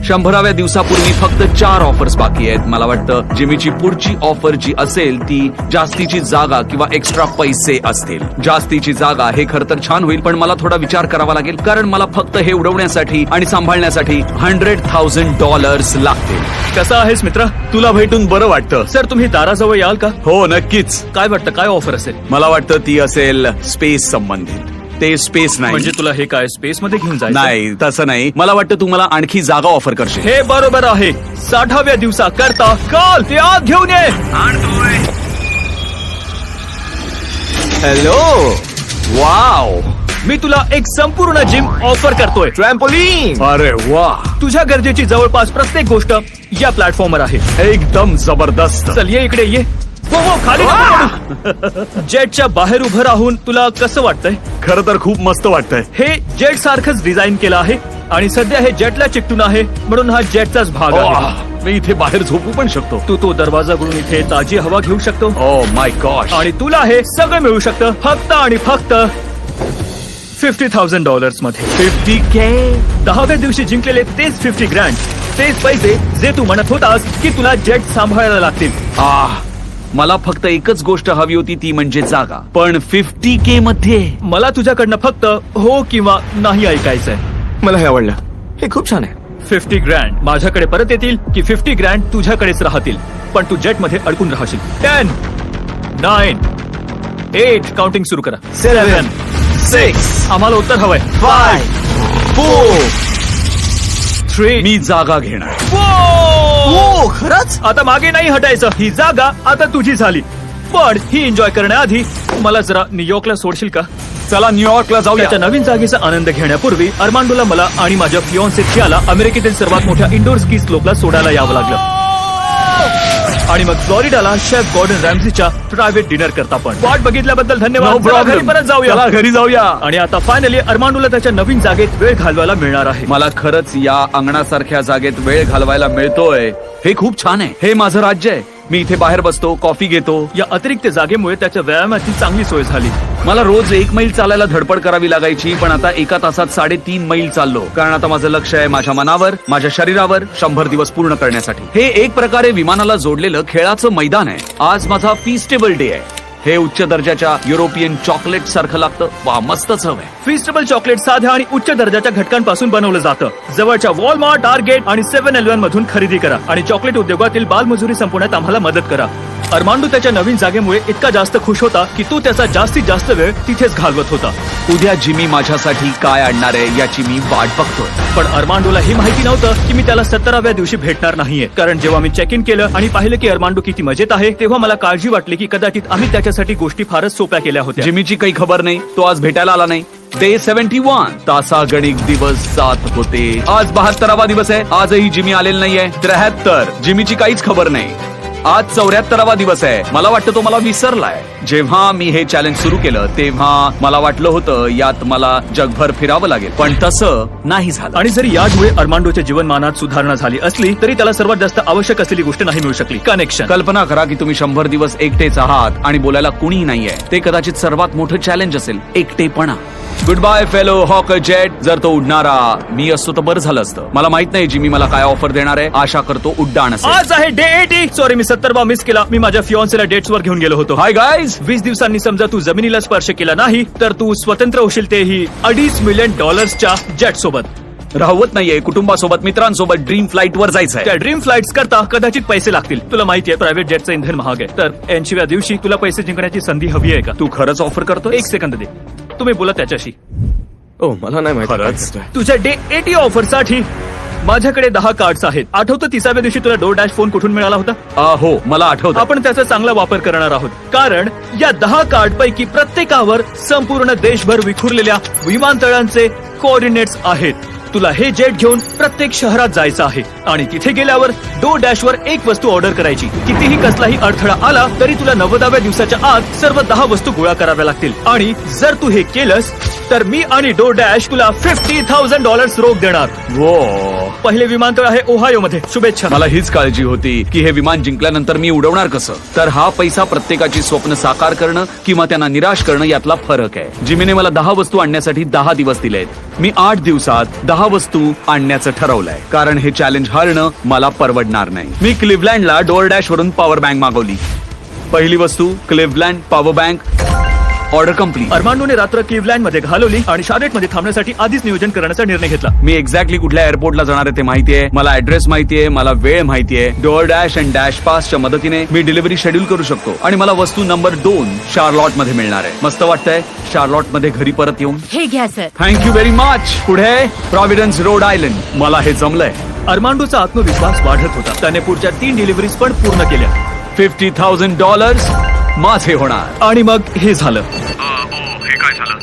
100व्या दिवसापूर्वी फक्त 4 ऑफर्स बाकी आहेत. मला वाटतं जिमीची पुढची ऑफर जी असेल ती जास्तीची जागा किंवा एक्स्ट्रा पैसे असतील. जास्तीची जागा हे खरं तर छान होईल, पण मला थोडा विचार करावा लागेल, कारण मला फक्त हे उडवण्यासाठी आणि सांभाळण्यासाठी $100,000 लागतील. कसा आहेस मित्र? तुला भेटून बरं वाटतं. सर तुम्ही दाराजवळ याल का? हो नक्कीच. काय वाटतं काय ऑफर असेल? मला वाटतं ती असेल स्पेस संबंधित. ते स्पेस नाही. म्हणजे तुला हे काय स्पेस मध्ये घेऊन जायचं? नाही तसं नाही. मला वाटतं तू मला आणखी जागा ऑफर करशील. हे बरोबर आहे. 60व्या दिवसाकरता काल ते आत घेऊन ये. हॅलो. वाव. मी तुला एक संपूर्ण जिम ऑफर करतोय. ट्रॅम्पोलिन. अरे वा. तुझ्या गरजेची जवळपास प्रत्येक गोष्ट या प्लॅटफॉर्मवर आहे. एकदम जबरदस्त. चल ये इकडे ये. हो हो खाली नको पडू. जेटच्या बाहेर उभं राहून तुला कसं वाटतंय? खरं तर खूप मस्त वाटतंय. हे जेट सारखंच डिझाईन केलं आहे आणि सध्या हे जेटला चिकटून आहे म्हणून हा जेटचाच भाग आहे. मी इथे बाहेर झोपू पण शकतो. तू दरवाजा उघडून इथे ताजी हवा घेऊ शकतो. ओ माय गॉड. आणि तुला हे सगळं मिळू शकतं फक्त आणि फक्त $50,000 मध्ये. 50K. 10व्या दिवशी जिंकलेले तेच 50 ग्रँड. तेच पैसे जे तू म्हणत होतास की तुला जेट सांभाळायला लागतील. मला फक्त एकच गोष्ट हवी होती ती म्हणजे जागा. पण 50K मध्ये मला तुझ्याकडनं फक्त हो किंवा नाही ऐकायचंय. मला हे आवडलं. हे खूप छान आहे. 50 ग्रँड माझ्याकडे परत येतील की 50 ग्रँड तुझ्याकडेच राहतील पण तू जेट मध्ये अडकून राहशील. 10, 9, 8 काउंटिंग सुरू करा. 7, 6, आम्हाला उत्तर हवंय. 5, 4. 3. मी जागा घेणार. ओ खरंच. आता मागे नाही हटायचं. ही जागा आता तुझी झाली. पण ही एन्जॉय करण्याआधी मला जरा न्यूयॉर्कला सोडशील का? चला न्यूयॉर्कला जाऊया. त्याच्या नवीन जागेचा आनंद घेण्यापूर्वी अर्मांडोला मला आणि माझ्या फियोन्से थियाला अमेरिकेतील सर्वात मोठ्या इंडोर स्की स्लोपला सोडायला यावं लागलं. आणि मग फ्लोरिडाला शेफ गॉर्डन रॅम्झीच्या प्रायव्हेट डिनर करता. पण वाट बघितल्याबद्दल धन्यवाद. चला घरी परत जाऊया. चला घरी जाऊया. आणि आता फायनली अर्मांडोला त्याच्या नवीन जागेत वेळ घालवायला मिळणार आहे. मला खरंच या अंगणासारख्या जागेत वेळ घालवायला मिळतोय. हे खूप छान आहे. हे माझं राज्य आहे. मी इथे बाहेर बसतो, कॉफी घेतो. या अतिरिक्त जागेमुळे त्याच्या व्यायामाची चांगली सोय झाली. मला रोज 1 मैल चालायला धडपड करावी लागायची, पण आता एका तासात 3.5 मैल चाललो. कारण आता माझं लक्ष आहे माझ्या मनावर, माझ्या शरीरावर 100 दिवस पूर्ण करण्यासाठी. हे एक प्रकारे विमानाला जोडलेलं खेळाचं मैदान आहे. आज माझा फीस्टेबल डे आहे. हे उच्च दर्जाच्या युरोपियन चॉकलेट सारखं लागतं. वा मस्तच हवंय. फिस्टेबल चॉकलेट साध्या आणि उच्च दर्जाच्या घटकांपासून बनवलं जातं. जवळच्या वॉलमार्ट, टार्गेट आणि 7-Eleven मधून खरेदी करा आणि चॉकलेट उद्योगातील बालमजुरी संपवण्यात आम्हाला मदत करा. अर्मांडो त्याच्या नवीन जागेमुळे इतका जास्त खुश होता की तो त्याचा जास्तीत जास्त वेळ तिथेच घालवत होता. उद्या जिमी माझ्यासाठी काय आणणार आहे याची मी वाट बघतोय. पण अर्मांडोला ही माहिती नव्हतं की मी त्याला 17व्या दिवशी भेटणार नाहीये. कारण जेव्हा मी चेक इन केलं आणि पाहिलं की अर्मांडो किती मजेत आहे, तेव्हा मला काळजी वाटली की कदाचित आम्ही त्याच्यासाठी गोष्टी फारच सोप्या केल्या होत्या. जिमीची काही खबर नाही, तो आज भेटायला आला नाही. डे 71 तासागणिक दिवस जात होते. आज 72वा दिवस आहे. आजही जिमी आलेला नाहीये. 73 जिमीची काहीच खबर नाही. आज 74वा दिवस आहे. मला वाटतं तो मला विसरलाय. जेव्हा मी हे चॅलेंज सुरू केलं तेव्हा मला वाटलं होतं यात मला जगभर फिरावं लागेल, पण तसं नाही झालं. आणि जरी यामुळे अर्मांडोच्या जीवनमानात सुधारणा झाली असली तरी त्याला सर्वात जास्त आवश्यक असलेली गोष्ट नाही मिळू शकली, कनेक्शन. कल्पना करा की तुम्ही 100 दिवस एकटेच आहात आणि बोलायला कुणीही नाहीये. ते कदाचित सर्वात मोठं चॅलेंज असेल, एकटेपणा. Goodbye fellow hawker jet. जर तो उडणारा मी असतो तर बरं झालं असतं. मला माहित नाही जिमी मला काय ऑफर देणार आहे. आशा करतो उड्डाण असेल. आज आहे डे 80. सॉरी, मी 70वा मिस केला. मी माझ्या फियॉन्सेला डेट्स वर घेऊन गेलो होतो. Hi guys. 20 दिवसांनी समजा तू जमिनीला स्पर्श केला नाही तर तू स्वतंत्र होशील, तेही $2.5 मिलियन जेट सोबत. राहवत नाहीये. कुटुंबासोबत, मित्रांसोबत ड्रीम फ्लाईट वर जायचंय. त्या ड्रीम फ्लाइट्स करता कदाचित पैसे लागतील. तुला माहितीये प्रायव्हेट जेटचं इंधन महाग आहे. तर 80व्या दिवशी तुला पैसे जिंकण्याची संधी हवी आहे का? तू खरंच ऑफर करतो? एक सेकंद दे. तुम्ही बोला त्याच्याशी. ओ मला नाही माहिती काय खरंच? करतोय. तुझ्या डे 80 ऑफर साठी माझ्याकडे 10 कार्ड्स आहेत. आठवतं 30व्या दिवशी तुला DoorDash फोन कुठून मिळाला होता? हो, मला आठवतं. आपण त्याचा चांगला वापर करणार आहोत, कारण या 10 कार्ड पैकी प्रत्येकावर संपूर्ण देशभर विखुरलेल्या विमानतळांचे कोऑर्डिनेट्स आहेत. तुला हे जेट घेऊन प्रत्येक शहरात जायचं आहे आणि तिथे गेल्यावर DoorDash वर एक वस्तू ऑर्डर करायची. कितीही कसलाही अडथळा आला तरी तुला 90व्या दिवसाच्या आत सर्व 10 वस्तू गोळा कराव्या लागतील. आणि जर तू हे केलंस तर मी आणि DoorDash तुला $50,000 रोख देणार. वो, पहिले विमानतळ आहे ओहायो मध्ये. शुभेच्छा. मला हीच काळजी होती की हे विमान जिंकल्यानंतर मी उडवणार कसं. तर हा पैसा प्रत्येकाची स्वप्न साकार करणं किंवा त्यांना निराश करणं यातला फरक आहे. जिमीने मला 10 वस्तू आणण्यासाठी 10 दिवस दिलेत. मी 8 दिवसात 10 वस्तू आणण्याचं ठरवलंय, कारण हे चॅलेंज हारणं मला परवडणार नाही. मी क्लिव्हलँडला DoorDash वरून पॉवर बँक मागवली. पहिली वस्तू Cleveland power bank. Order complete. अर्मांडोने रात्र क्लिव्हलँड मध्ये घालवली आणि शार्लेटमध्ये थांबण्यासाठी आधीच नियोजन करण्याचा निर्णय घेतला. मी एक्झॅक्टली कुठल्या एअरपोर्टला जाणार आहे ते माहितीये. मला ऍड्रेस माहितीये, मला वेळ माहितीये. DoorDash आणि डॅश पासच्या मदतीने मी डिलिव्हरी शेड्यूल करू शकतो आणि मला वस्तू नंबर 2 शार्लॉट मध्ये मिळणार आहे. मस्त वाटतंय शार्लॉट मध्ये घरी परत येऊन. हे घ्या सर. Thank you very much. पुढे प्रॉव्हिडन्स रोड आयलंड. मला हे जमलंय. अर्मांडोचा आत्मविश्वास वाढत होता. त्याने पुढच्या 3 डिलिव्हरीज पण पूर्ण केल्या. $50,000 माझे होणार. आणि मग हे झालं. हे काय झालं?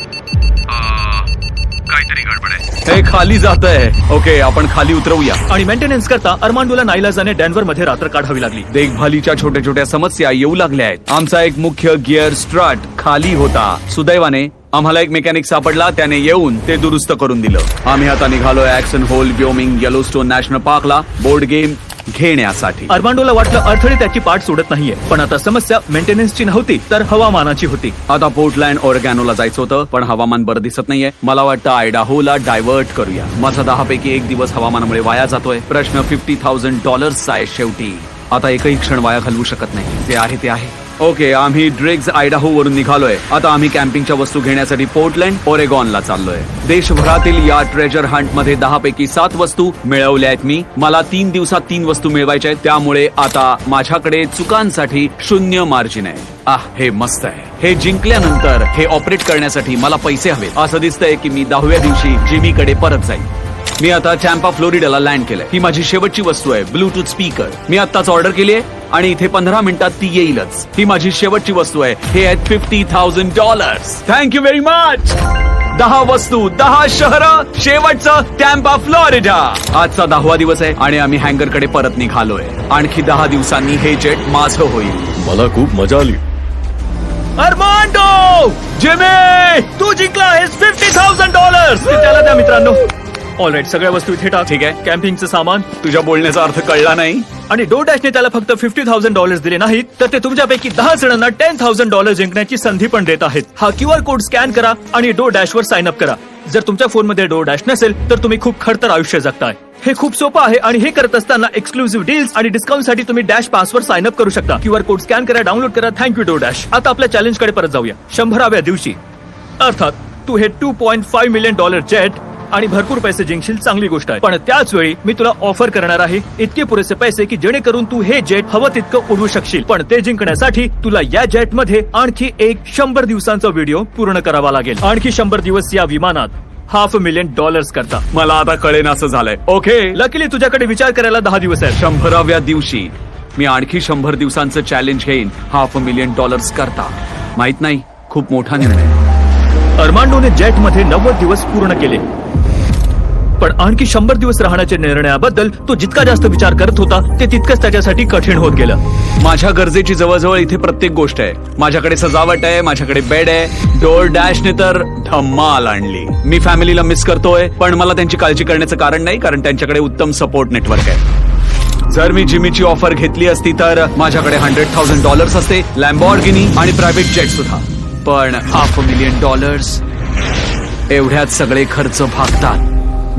काहीतरी गडबड आहे. हे खाली जातंय. ओके, आपण खाली उतरवूया. आणि मेंटेनन्स करता अर्मांडोला नाईलाजाने डेन्व्हर मध्ये रात्र काढावी लागली. देखभालीच्या छोट्या छोट्या समस्या येऊ लागल्या आहेत. आमचा एक मुख्य गिअर स्ट्रट खाली होता. सुदैवाने आम्हाला एक मेकॅनिक सापडला. त्याने येऊन ते दुरुस्त करून दिलं. आम्ही आता निघालोय ॲक्सन होल, व्योमिंग, येलोस्टोन नॅशनल पार्कला बोर्ड गेम घेण्यासाठी. अर्मांडोला वाटलं अडथळे त्याची पाठ सोडत नाहीये, पण आता समस्या मेंटेनन्सची नव्हती तर हवामानाची होती. आता पोर्टलँड ओरेगॉनोला जायचं होतं, पण हवामान बरं दिसत नाहीये. मला वाटतं आयडाहोला डायव्हर्ट करूया. माझा 10 पैकी 1 दिवस हवामानामुळे वाया जातोय. प्रश्न $50,000 आहे शेवटी. आता एकही क्षण वाया घालवू शकत नाही. जे आहे ते आहे. ओके, आम्ही ड्रिग्ज आयडाहो वरून निघालोय. आता आम्ही कॅम्पिंगच्या वस्तू घेण्यासाठी पोर्टलँड ओरेगॉनला चाललोय. देशभरातील या ट्रेजर हंट मध्ये 10 पैकी 7 वस्तू मिळवल्या आहेत मी. मला 3 दिवसात 3 वस्तू मिळवायच्या आहेत. त्यामुळे आता माझ्याकडे चुकांसाठी 0 मार्जिन आहे. हे मस्त आहे. हे जिंकल्यानंतर हे ऑपरेट करण्यासाठी मला पैसे हवेत. असं दिसतंय की मी 10व्या दिवशी जिमीकडे परत जाईल. मी आता टॅम्पा फ्लोरिडाला लँड केलंय. ही माझी शेवटची वस्तू आहे, ब्लूटूथ स्पीकर. मी आत्ताच ऑर्डर केली आहे आणि इथे 15 मिनिटात ती येईलच. ही माझी शेवटची वस्तू आहे. हे आहेत $50,000. Thank you very much. 10 वस्तू, 10 शहरं, शेवटचं टॅम्पा फ्लोरिडा. आजचा 10वा दिवस आहे आणि आम्ही हँगरकडे परत निघालोय. आणखी 10 दिवसांनी हे जेट माझं होईल. मला खूप मजा आली. अर्मांडो, जिमी, तू जिंकला आहेस $50,000. त्याला द्या मित्रांनो. ऑलराईट, सगळ्या वस्तू इथे टाक. ठीक आहे. कॅम्पिंगचं सामान. तुझ्या बोलण्याचा अर्थ कळला नाही. आणि DoorDashने त्याला फक्त $50,000 दिले नाहीत, तर ते तुमच्यापैकी 10 जणांना $10,000 जिंकण्याची संधी पण देत आहेत. हा QR कोड स्कॅन करा आणि DoorDash वर साइन अप करा. जर तुमच्या फोनमध्ये DoorDash नसेल तर तुम्ही खूप खडतर आयुष्य जगताय. हे खूप सोपं आहे आणि हे करत असताना एक्सक्लुझिव्ह डील्स आणि डिस्काउंट साठी तुम्ही डॅश पासवर साइन अप करू शकता. QR कोड स्कॅन करा, डाउनलोड करा. Thank you DoorDash. आता आपल्या चॅलेंज कडे परत जाऊया. 100व्या दिवशी, अर्थात तू हे $2.5 मिलियन जेट आणि भरपूर पैसे जिंकशील, चांगली गोष्ट आहे. पण त्याच वेळी मी तुला ऑफर करणार आहे इतके पुरेसे पैसे की जेणेकरून तू हे जेट हवं तितकं उडवू शकशील. पण ते जिंकण्यासाठी तुला या जेट मध्ये आणखी एक 100 दिवसांचा व्हिडिओ पूर्ण करावा लागेल. आणखी 100 दिवस या विमानात $500,000 करता. मला आता कळेन असं झालंय. ओके, लकीली तुझ्याकडे विचार करायला 10 दिवस आहेत. 100व्या दिवशी मी आणखी 100 दिवसांचं चॅलेंज घेईन $500,000 करता. माहित नाही, खूप मोठा निर्णय. अर्मांडोने जेट मध्ये 90 दिवस पूर्ण केले, पण आणखी 100 दिवस राहण्याच्या निर्णयाबद्दल तो जितका जास्त विचार करत होता ते तितकंच त्याच्यासाठी कठीण होत गेलं. माझ्या गरजेची जवळजवळ इथे प्रत्येक गोष्ट आहे. माझ्याकडे सजावट आहे, माझ्याकडे बेड आहे, डोअर डॅशने तर धम्माल आणली. मी फॅमिलीला मिस करतोय, पण मला त्यांची काळजी करण्याचं कारण नाही, कारण त्यांच्याकडे उत्तम सपोर्ट नेटवर्क आहे. जर मी जिमीची ऑफर घेतली असती तर माझ्याकडे $100,000 असते, लॅम्बॉर्गिनी आणि प्रायव्हेट जेट सुद्धा. पण $500,000 एवढ्यात सगळे खर्च भागतात.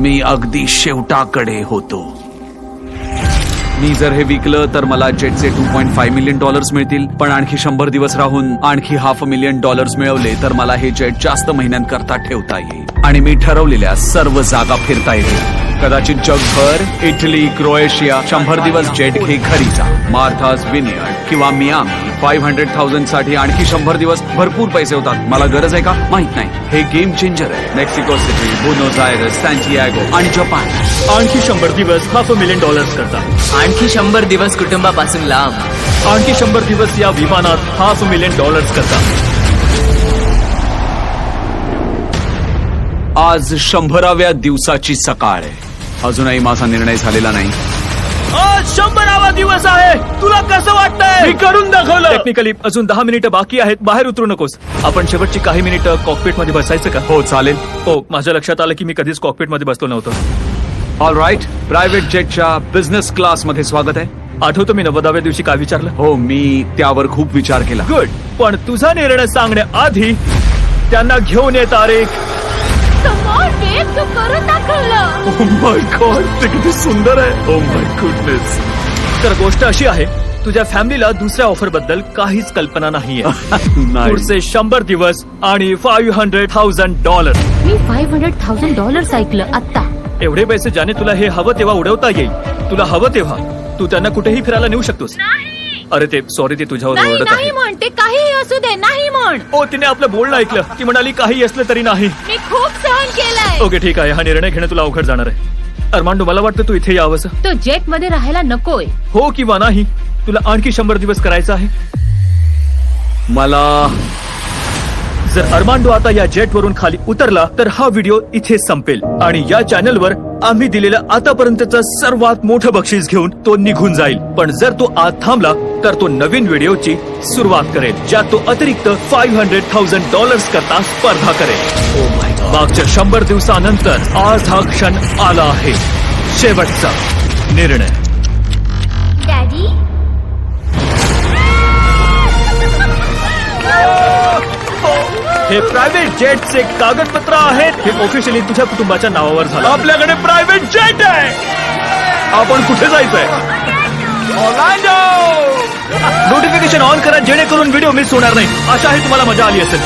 मी अगदी शेवटाकडे होतो. मी जर हे विकलं तर मला जेटचे $2.5 मिलियन मिळतील. पण आणखी 100 दिवस राहून आणखी $500,000 मिळवले तर मला हे जेट जास्त महिन्यांकरता ठेवता येईल आणि मी ठरवलेल्या सर्व जागा फिरता येतील. कदाचित जगभर, इटली, क्रोएशिया. 100 दिवस जेट घे घरी जा. मार्थास विनियर्ड किंवा मियामी. 500,000 साठी आणखी 100 दिवस भरपूर पैसे होतात. मला गरज आहे का माहित नाही. हे गेम चेंजर आहे. मेक्सिको सिटी, बुनोस आयर्स, सॅन्टियागो आणि जपान. आणखी 100 दिवस $500,000 करता. आणखी 100 दिवस कुटुंबापासून लांब. आणखी 100 दिवस या विमानात $500,000 करता. आज 100व्या दिवसाची सकाळ आहे. अजूनही माझा निर्णय झालेला नाही. आज 100वा दिवस आहे. तुला कसं वाटतंय? मी करून दाखवलं. टेक्निकली अजून 10 मिनिटं बाकी आहेत. बाहेर उतरू नकोस. आपण शेवटची काही मिनिटं कॉकपिट मध्ये बसायचं का? हो चालेल. हो, माझ्या लक्षात आलं की मी कधीच कॉकपिट मध्ये बसलो नव्हतो. All right. प्रायव्हेट जेटच्या बिझनेस क्लास मध्ये स्वागत आहे. आठवतो मी 90व्या दिवशी काय विचारलं? हो, मी त्यावर खूप विचार केला. गुड. पण तुझा निर्णय सांगण्याआधी त्यांना घेऊन ये तारीख. Come on, babe, तू करून दाखवलं. ओ माय गॉड, ते किती सुंदर आहे. Oh my goodness. तर गोष्ट अशी आहे, तुझ्या फॅमिलीला दुसऱ्या ऑफर बद्दल काहीच कल्पना नाहीये. नाही. पुढचे 100 दिवस आणि $500,000. मी $500,000 ऐकलं आता. एवढे पैसे ज्याने तुला हे हवं तेव्हा उडवता येईल. तुला हवं तेव्हा तू त्यांना कुठेही फिरायला नेऊ शकतोस. अरे ते सॉरी, ते तुझ्यावर नाही ओरडत नाही आहे. म्हण, ते काहीही असू दे, नाही म्हण. ओ, तिने आपलं बोलणं ऐकलं. ती म्हणाली काही असलं तरी नाही. मी खूप सहन केलंय. ओके ठीक आहे, हा निर्णय घेणं तुला अवघड जाणार आहे. अर्मांडो, मला वाटतं तू इथे यावंस. तो जेट मध्ये राहायला नकोय. हो किंवा नाही, तुला आणखी 100 दिवस करायचं आहे. मला जर अर्मांडो आता या जेट वरून खाली उतरला तर हा व्हिडिओ इथे संपेल आणि या चॅनलवर आम्ही दिलेलं आतापर्यंतचं सर्वात मोठं बक्षीस घेऊन तो निघून जाईल. पण जर तो आत थांबला तर तो नवीन व्हिडिओची सुरुवात करेल, ज्यात तो अतिरिक्त $500,000 करता स्पर्धा करेल. मागच्या 100 दिवसानंतर आज हा क्षण आला आहे. शेवटचा निर्णय. डॅडी, हे प्रायव्हेट जेटचे कागदपत्र आहेत. हे ऑफिशियली तुझ्या कुटुंबाच्या नावावर झालं. आपल्याकडे प्रायव्हेट जेट आहे. आपण कुठे जायचंय? नोटिफिकेशन ऑन करा जेणेकरून व्हिडिओ मिस होणार नाही. आशा आहे तुम्हाला मजा आली असेल.